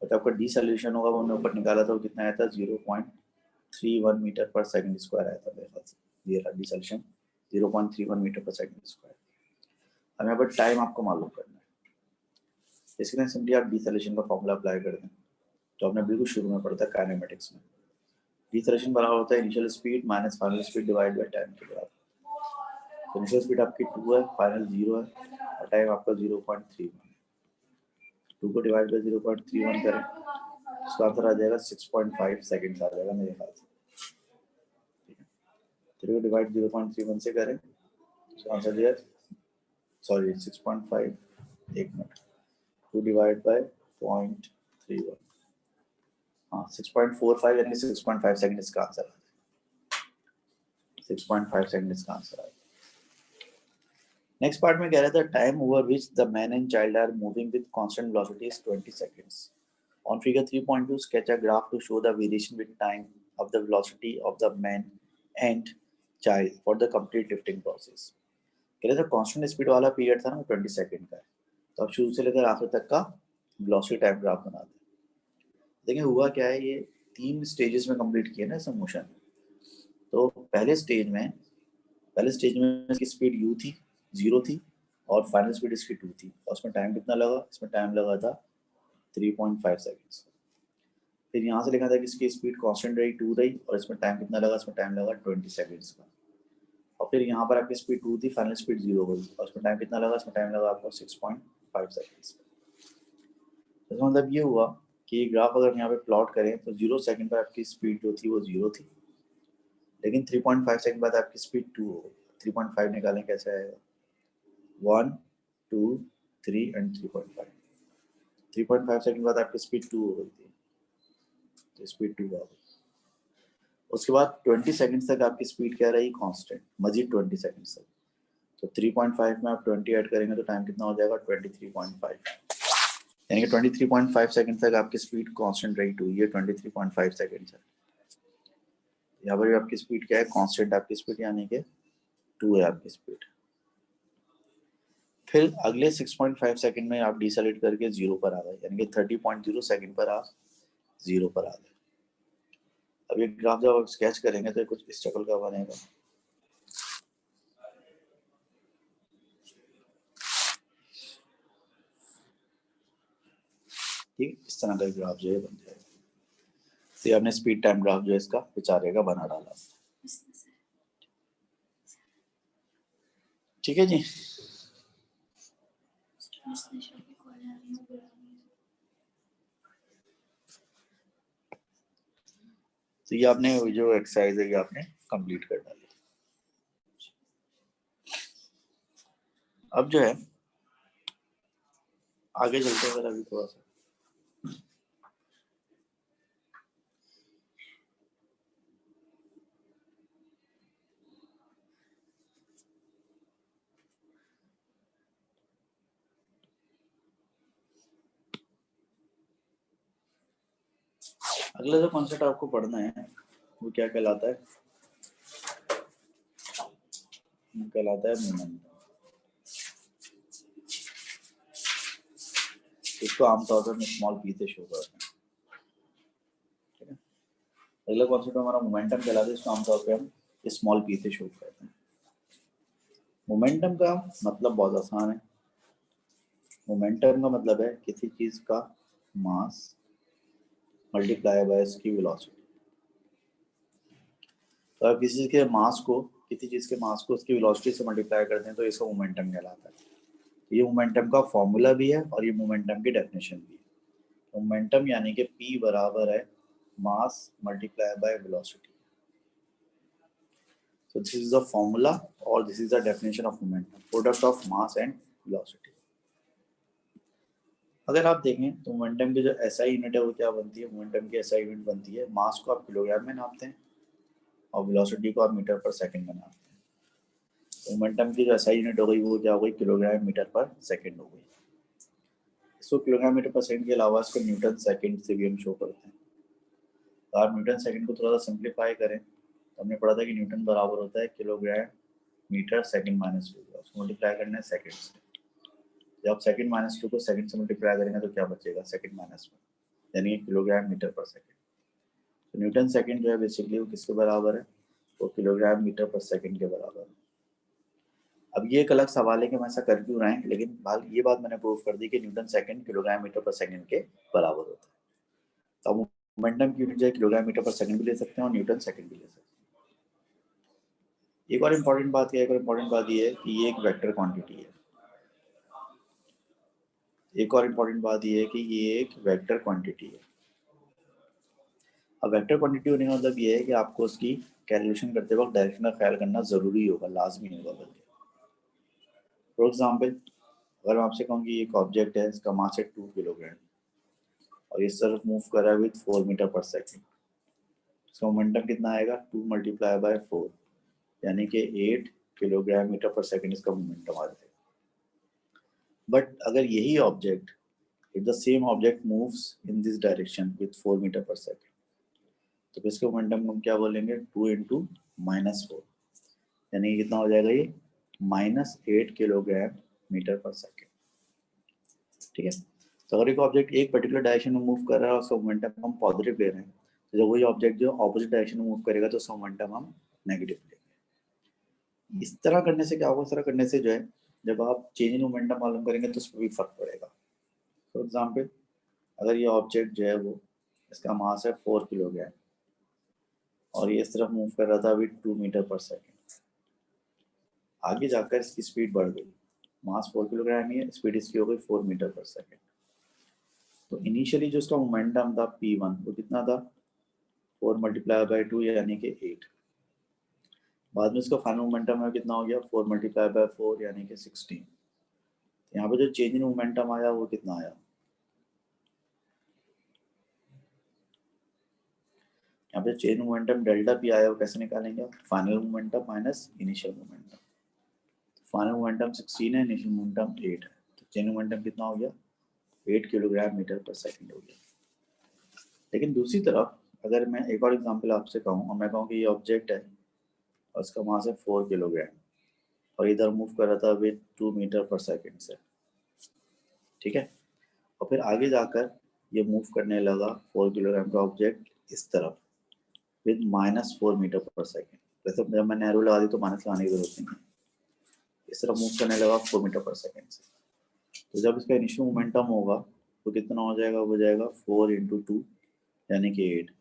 Speaker 1: और जब आपका डिसेलेरेशन होगा वो हमने ऊपर निकाला था वो कितना आया था 0.31 मीटर पर सेकंड स्क्वायर आया था मेरे ख्याल से। ये रहा डिसेलेरेशन 0.31 मीटर पर सेकंड स्क्वायर। अब यहाँ पर टाइम आपको मालूम करना है, इसके लिए सिंपली आप डिसेलेरेशन का फॉर्मूला अप्लाई कर दें जो आपने बिल्कुल शुरू में पढ़ा था काइनेमेटिक्स में। डिसेलेरेशन बराबर होता है initial speed minus final speed divide by time के बराबर। तो इनिशियल स्पीड आपकी 2 है, फाइनल 0 है और टाइम आपका 0.31। 2 को डिवाइड बाय 0.31 करें इसका आंसर आ जाएगा 6.5 सेकंड्स आ जाएगा मेरे ख्याल से। ठीक है, 3 को डिवाइड 0.31 से करें इसका आंसर दिया, सॉरी 6.5, एक मिनट, 2 डिवाइड बाय 0.31, हाँ 6.45 यानी 6.5 सेकंड इसका आंसर आ जाएगा। 6.5 सेकंड इसका आंसर आ जाएगा। नेक्स्ट पार्ट में कह रहा था time over which the man and child are moving with constant velocity is 20 seconds. On figure 3.2 sketch a graph to show the variation with time of the velocity of the man and child for the complete lifting process। कह रहे थे constant speed वाला period था ना 20 second का, तो अब शुरू से लेकर आखिर तक का वेलोसिटी टाइम ग्राफ बना दें। देखिए हुआ क्या है, ये 3 स्टेजेस में कंप्लीट किया ना इसका मोशन। तो पहले स्टेज में इसकी स्पीड u थी 0 थी और फाइनल स्पीड इसकी 2 थी और उसमें टाइम कितना लगा, इसमें टाइम लगा था 3.5 सेकंड्स। फिर यहाँ से लिखा था कि इसकी स्पीड कांस्टेंट रही 2 रही और इसमें टाइम कितना लगा, इसमें टाइम लगा 20 सेकंड्स का। और फिर यहाँ पर आपकी स्पीड 2 थी, फाइनल स्पीड 0 हो गई और इसमें टाइम कितना लगा, इसमें टाइम लगा आपको 6.5 सेकंड्स का। तो मतलब ये हुआ कि ग्राफ अगर यहाँ पे प्लॉट करें तो 0 सेकंड पर आपकी स्पीड जो थी वो 0 थी, लेकिन 3.5 सेकंड बाद आपकी स्पीड 2 हो गई। 3.5 निकालें कैसे आएगा, 1 2 3 एंड 3.5। 3.5 सेकंड बाद आपकी स्पीड 2 हो गई थी, तो स्पीड 2 आ गई। उसके बाद 20 सेकंड्स तक आपकी स्पीड क्या रही, कांस्टेंट, मजीद 20 सेकंड्स तक। तो 3.5 में आप 20 ऐड करेंगे तो टाइम कितना हो जाएगा 23.5। यानी कि 23.5 सेकंड तक आपकी स्पीड कांस्टेंट रही, 2 ये 23.5 सेकंड है। यहाँ पर आपकी स्पीड क्या है, कांस्टेंट आपकी स्पीड यानी कि 2 है आपकी स्पीड। फिर अगले 6.5 सेकंड में आप डिसेलेरेट करके 0 पर आ गए, यानी कि 30.0 सेकंड पर आप 0 पर आ गए। अब ये ग्राफ जब आप स्केच करेंगे तो कुछ इस शक्ल का बनेगा। ठीक, इस तरह का ग्राफ जो है बन जाएगा। तो आपने स्पीड टाइम ग्राफ जो है इसका बेचारे का बना डाला। ठीक है जी। तो ये आपने जो एक्सरसाइज है ये आपने कंप्लीट कर डाली। अब जो है आगे चलते हैं अभी थोड़ा सा। अगला जो कॉन्सेप्ट आपको पढ़ना है वो क्या कहलाता है, कहलाता है मोमेंटम। इसको आमतौर पर स्मॉल पी से शो करते हैं। ठीक है, अगला कॉन्सेप्ट हमारा मोमेंटम कहलाता है, इसको आमतौर पर हम स्मॉल पी से शो करते हैं। मोमेंटम का मतलब बहुत आसान है। मोमेंटम का मतलब है किसी चीज का मास मल्टीप्लाई बाय उसकी वेलोसिटी। तो आप किसी चीज के मास को उसकी वेलोसिटी से मल्टीप्लाई करते हैं तो इसका मोमेंटम कहलाता है। ये मोमेंटम का फॉर्मूला भी है और ये मोमेंटम की डेफिनेशन भी है। मोमेंटम यानी कि P बराबर है मास multiply by velocity. So this is the formula or this is the definition of momentum, product of mass and velocity. अगर आप देखें तो मोमेंटम की जो SI यूनिट है वो क्या बनती है, मोमेंटम की SI यूनिट बनती है, मास को आप किलोग्राम में नापते हैं और वेलोसिटी को आप मीटर पर सेकंड में नापते हैं। मोमेंटम की जो SI यूनिट हो गई वो क्या हो गई, किलोग्राम मीटर पर सेकंड हो गई। इसको किलोग्राम मीटर पर सेकंड के अलावा इसको न्यूटन सेकंड से भी हम शो करते हैं। तो आप न्यूटन सेकंड को थोड़ा सा सिंप्लीफाई करें तो हमने पढ़ा था कि न्यूटन बराबर होता है किलोग्राम मीटर सेकंड माइनस 2, उसको मल्टीप्लाई करना है सेकंड से। जब आप सेकंड माइनस 2 को सेकंड से मल्टीप्लाई करेंगे तो क्या बचेगा, सेकंड माइनस 1 यानी किलोग्राम मीटर पर सेकंड। तो न्यूटन सेकंड जो है बेसिकली वो किसके बराबर है, वो किलोग्राम मीटर पर सेकंड के बराबर है। अब ये एक अलग सवाल है कि हम ऐसा कर क्यों रहे हैं, लेकिन ये बात मैंने प्रूव कर दी कि Newton second kilogram metre per second के बराबर होता है। तो मोमेंटम की यूनिट जो है किलोग्राम मीटर पर सेकंड भी ले सकते हैं और न्यूटन सेकंड भी ले सकते हैं। एक और इम्पोर्टेंट बात ये है कि ये एक वेक्टर क्वांटिटी है। एक और इम्पोर्टेंट बात ये है कि ये एक वेक्टर क्वांटिटी है। अब वेक्टर क्वांटिटी होने का मतलब ये है कि आपको उसकी कैलकुलेशन करते वक्त डायरेक्शन का ख्याल करना जरूरी होगा, लाजमी होगा। बल्कि फॉर एग्जाम्पल अगर मैं आपसे कहूँ कि एक ऑब्जेक्ट है, इसका मास है 2 किलोग्राम और इस तरफ मूव कर रहा है विद 4 मीटर पर सेकेंड, इसका मोमेंटम कितना आएगा, 2 मल्टीप्लाई बाय 4 यानी कि 8 किलोग्राम मीटर पर सेकेंड इसका मोमेंटम आ जाएगा। बट अगर यही object, if the same object moves in this direction with 4 metre पर सेकेंड, तो इसके मोमेंटम हम क्या बोलेंगे, 2 इंटू -4 यानी कितना हो जाएगा ये, -8 किलोग्राम मीटर पर सेकेंड। ठीक है, तो अगर एक ऑब्जेक्ट एक पर्टिकुलर डायरेक्शन में मूव कर रहा है और उसका मोमेंटम हम पॉजिटिव ले रहे हैं, तो जब वही ऑब्जेक्ट जो ऑपोजिट डायरेक्शन में मूव करेगा तो उसका मोमेंटम हम नेगेटिव लेंगे। इस तरह करने से क्या होगा, इस तरह करने से जो है जब आप चेंज इन मोमेंटम मालूम करेंगे तो उस पर भी फर्क पड़ेगा। फॉर एग्जाम्पल अगर ये ऑब्जेक्ट जो है वो, इसका मास है 4 किलोग्राम और ये इस तरफ मूव कर रहा था अभी 2 मीटर पर सेकेंड, आगे जाकर इसकी स्पीड बढ़ गई, मास 4 किलोग्राम ही है, स्पीड इसकी हो गई 4 मीटर पर सेकेंड। तो इनिशियली जो इसका मोमेंटम था P1 वो कितना था, 4 मल्टीप्लाई बाय 2 यानी कि 8। बाद में इसका फाइनल मोमेंटम है कितना हो गया, 4 मल्टीप्लाई बाय 4 यानी कि 16। यहाँ पे जो चेंज इन मोमेंटम आया वो कितना आया, यहाँ पे चेंज मोमेंटम डेल्टा पी आया, वो कैसे निकालेंगे, final momentum minus initial momentum. Final momentum 16 है, इनिशियल मोमेंटम 8 है, तो चेंज मोमेंटम कितना हो गया, 8 किलोग्राम मीटर पर सेकंड हो गया। लेकिन दूसरी तरफ अगर मैं एक और एग्जांपल आपसे कहूँ और मैं कहूँ कि ये ऑब्जेक्ट है और उसका मास है 4 किलोग्राम और इधर मूव कर रहा था विद 2 मीटर पर सेकंड से, ठीक है, और फिर आगे जाकर ये मूव करने लगा 4 किलोग्राम का ऑब्जेक्ट इस तरफ विद -4 मीटर पर सेकंड। वैसे जब मैंने एरो लगा दी तो माइनस लगाने की जरूरत नहीं है, इस तरफ मूव करने लगा 4 मीटर पर सेकंड से। तो जब इसका इनिशियल मोमेंटम होगा तो कितना हो जाएगा, हो जाएगा 4 × 2 यानी कि 8।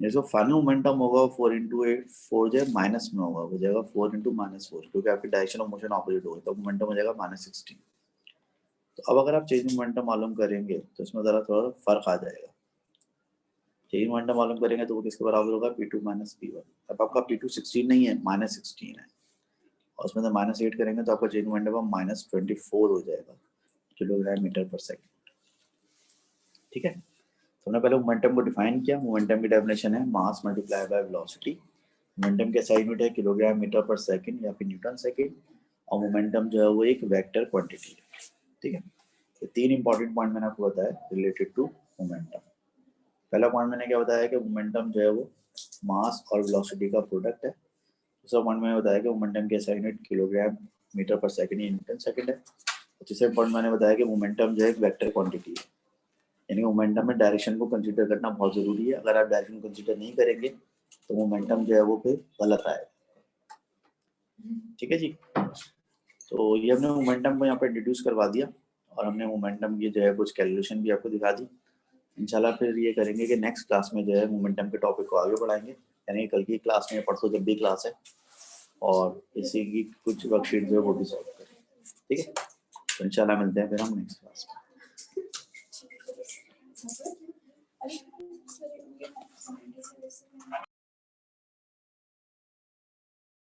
Speaker 1: जैसे फाइनल मोमेंटम होगा 4 × 8, 4 जो है माइनस में होगा, हो जाएगा 4 × -4 क्योंकि आपकी डायरेक्शन ऑफ मोशन ऑपोजिट होगी तो मोमेंटम हो जाएगा -16। तो अब अगर आप चेंज मोमेंटम मालूम करेंगे तो इसमें ज़रा थोड़ा फर्क आ जाएगा। चेंज मोमेंटम मालूम करेंगे तो वो किसके बराबर होगा, P2 - P1। अब आपका P2 16 नहीं है, -16 है और उसमें से -8 करेंगे तो आपका चेंज मोमेंटम -24 हो जाएगा किलोग्राम मीटर पर सेकंड, ठीक है। तो हमने पहले मोमेंटम को डिफाइन किया। मोमेंटम की डेफिनेशन है मास मल्टीप्लाई बाय वेलोसिटी। मोमेंटम के SI यूनिट है किलोग्राम मीटर पर सेकंड या फिर न्यूटन सेकंड, और मोमेंटम जो है वो एक वेक्टर क्वांटिटी है, ठीक है। तो 3 इंपॉर्टेंट पॉइंट मैंने आपको बताया रिलेटेड टू मोमेंटम। पहला पॉइंट मैंने क्या बताया कि मोमेंटम जो है वो मास और वेलोसिटी का प्रोडक्ट है। दूसरा पॉइंट मैंने बताया कि मोमेंटम के SI unit kilogram metre per second या न्यूटन सेकंड है। तीसरा पॉइंट मैंने बताया कि मोमेंटम जो है एक वेक्टर क्वांटिटी है, यानी मोमेंटम में डायरेक्शन को कंसीडर करना बहुत ज़रूरी है। अगर आप डायरेक्शन कंसीडर नहीं करेंगे तो मोमेंटम जो है वो फिर गलत आएगा, ठीक है जी। तो ये हमने मोमेंटम को यहाँ पे इंट्रोड्यूस करवा दिया और हमने मोमेंटम की जो है कुछ कैलकुलेशन भी आपको दिखा दी। इंशाल्लाह फिर ये करेंगे कि नेक्स्ट क्लास में जो है मोमेंटम के टॉपिक को आगे बढ़ाएंगे, यानी कल की क्लास में, परसों जब भी क्लास है, और इसी की कुछ वर्कशीट जो है वो भी सॉल्व करेंगे, ठीक है। तो इंशाल्लाह मिलते हैं फिर हम नेक्स्ट क्लास में।